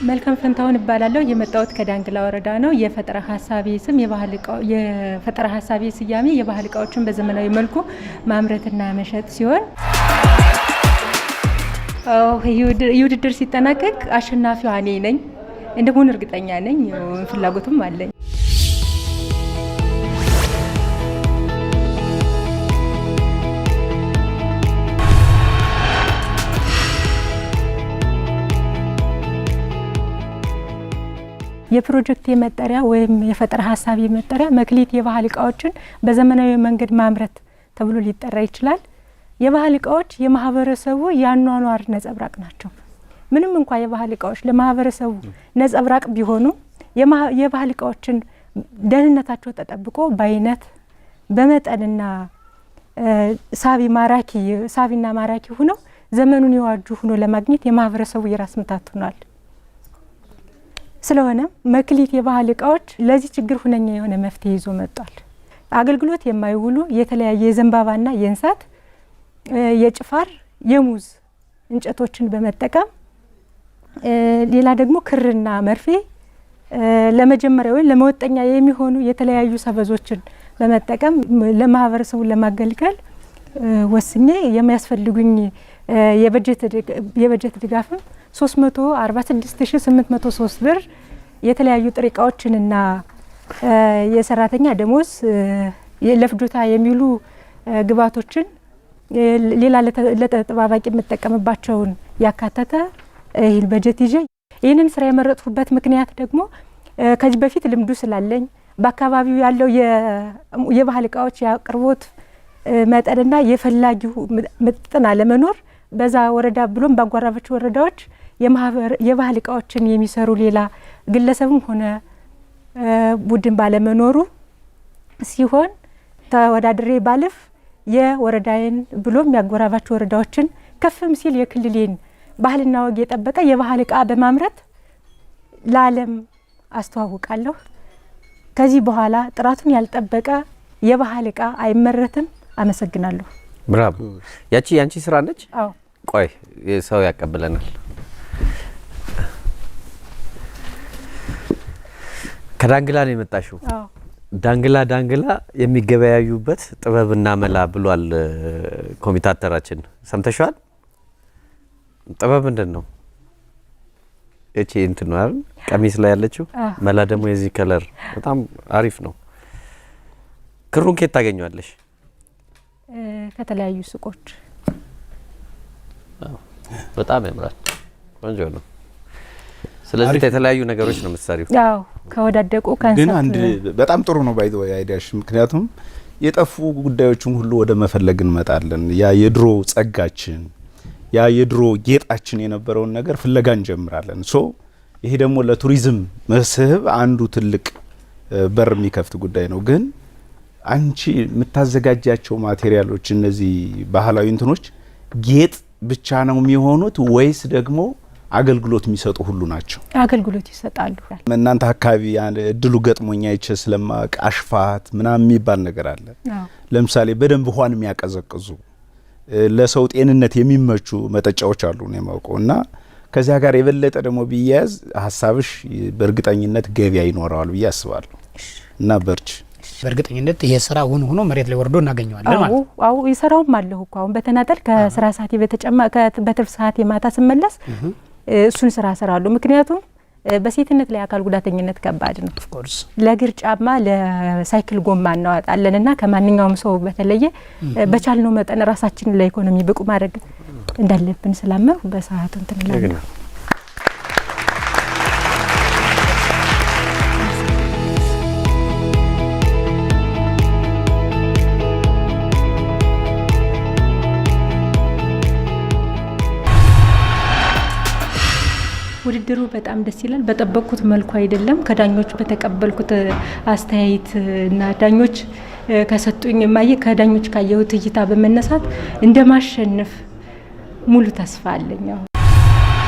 መልካም ፈንታውን እባላለሁ። የመጣሁት ከዳንግላ ወረዳ ነው። የፈጠራ ሀሳቤ ስያሜ የባህል እቃዎችን በዘመናዊ መልኩ ማምረትና መሸጥ ሲሆን የውድድር ሲጠናቀቅ አሸናፊዋ እኔ ነኝ እንደሆነ እርግጠኛ ነኝ። ፍላጎቱም አለኝ። የፕሮጀክት መጠሪያ ወይም የፈጠራ ሀሳብ መጠሪያ መክሊት የባህል እቃዎችን በዘመናዊ መንገድ ማምረት ተብሎ ሊጠራ ይችላል። የባህል እቃዎች የማህበረሰቡ ያኗኗር ነጸብራቅ ናቸው። ምንም እንኳን የባህል እቃዎች ለማህበረሰቡ ነጸብራቅ ቢሆኑ የባህል እቃዎችን ደህንነታቸው ተጠብቆ በአይነት በመጠንና ሳቢና ማራኪ ሆነው ዘመኑን የዋጁ ሆኖ ለማግኘት የማህበረሰቡ የራስ ምታት ሆኗል። ስለሆነ መክሊት የባህል እቃዎች ለዚህ ችግር ሁነኛ የሆነ መፍትሄ ይዞ መጥቷል። አገልግሎት የማይውሉ የተለያየ የዘንባባና የእንሳት የጭፋር የሙዝ እንጨቶችን በመጠቀም ሌላ ደግሞ ክርና መርፌ ለመጀመሪያ ወይ ለመወጠኛ የሚሆኑ የተለያዩ ሰበዞችን በመጠቀም ለማህበረሰቡ ለማገልገል ወስኜ የሚያስፈልጉኝ የበጀት ድጋፍም 346803 ብር የተለያዩ ጥሬ እቃዎችንና የሰራተኛ ደሞዝ ለፍጆታ የሚውሉ ግብዓቶችን ሌላ ለተጠባባቂ የምጠቀምባቸውን ያካተተ ይህን በጀት ይዤ ይህንን ስራ የመረጥኩበት ምክንያት ደግሞ ከዚህ በፊት ልምዱ ስላለኝ በአካባቢው ያለው የባህል እቃዎች ያቅርቦት መጠንና የፈላጊው ምጥን አለመኖር በዛ ወረዳ ብሎም ባጓራባች ወረዳዎች የባህል እቃዎችን የሚሰሩ ሌላ ግለሰብም ሆነ ቡድን ባለመኖሩ ሲሆን ተወዳድሬ ባልፍ የወረዳዬን ብሎም ያጓራባች ወረዳዎችን ከፍም ሲል የክልሌን ባህልና ወግ የጠበቀ የባህል እቃ በማምረት ለዓለም አስተዋውቃለሁ። ከዚህ በኋላ ጥራቱን ያልጠበቀ የባህል እቃ አይመረትም። አመሰግናለሁ። ብራቮ። ያንቺ ስራ ነች? አዎ። ቆይ ሰው ያቀብለናል። ከዳንግላ ነው የመጣሽው? አዎ። ዳንግላ የሚገበያዩበት ጥበብና መላ ብሏል ኮሚታተራችን። ሰምተሻል? ጥበብ ምንድን ነው? እቺ እንትን ነው አይደል? ቀሚስ ላይ ያለችው መላ ደግሞ የዚህ ከለር በጣም አሪፍ ነው። ክሩን ከየት ታገኛለሽ? ከተለያዩ ሱቆች። በጣም ያምራል። ቆንጆ ነው። ስለዚህ የተለያዩ ነገሮች ነው የምትሰሪው? አዎ፣ ከወዳደቁ ግን አንድ በጣም ጥሩ ነው ባይዘው አይዲያሽ። ምክንያቱም የጠፉ ጉዳዮችን ሁሉ ወደ መፈለግ እንመጣለን። ያ የድሮ ጸጋችን ያ የድሮ ጌጣችን የነበረውን ነገር ፍለጋ እንጀምራለን። ይሄ ደግሞ ለቱሪዝም መስህብ አንዱ ትልቅ በር የሚከፍት ጉዳይ ነው። ግን አንቺ የምታዘጋጃቸው ማቴሪያሎች እነዚህ ባህላዊ እንትኖች ጌጥ ብቻ ነው የሚሆኑት ወይስ ደግሞ አገልግሎት የሚሰጡ ሁሉ ናቸው? አገልግሎት ይሰጣሉ። እናንተ አካባቢ እድሉ ገጥሞኛ ይቸ ስለማቅ አሽፋት ምናምን የሚባል ነገር አለ። ለምሳሌ በደንብ ውሃን የሚያቀዘቅዙ ለሰው ጤንነት የሚመቹ መጠጫዎች አሉ ነው የማውቀው። እና ከዚያ ጋር የበለጠ ደግሞ ቢያዝ ሀሳብሽ በእርግጠኝነት ገበያ ይኖረዋል ብዬ አስባለሁ። እና በርች በእርግጠኝነት የስራ ሆኖ መሬት ላይ ወርዶ እናገኘዋለን ማለት ነው። አዎ ይሰራውም አለሁ እኮ አሁን በተናጠል ከስራ ሰዓት በትርፍ ሰዓት የማታ ስመለስ እሱን ስራ እሰራለሁ። ምክንያቱም በሴትነት ላይ አካል ጉዳተኝነት ከባድ ነው። ኦፍ ኮርስ ለእግር ጫማ ለሳይክል ጎማ እናወጣለንና ከማንኛውም ሰው በተለየ በቻልነው መጠን ራሳችንን ለኢኮኖሚ ብቁ ማድረግ እንዳለብን ስላመንኩ በሰዓቱ እንትን እላለሁ። ውድድሩ በጣም ደስ ይላል። በጠበቅኩት መልኩ አይደለም። ከዳኞች በተቀበልኩት አስተያየት እና ዳኞች ከሰጡኝ ከዳኞች ካየሁት እይታ በመነሳት እንደማሸነፍ ሙሉ ተስፋ አለኝ።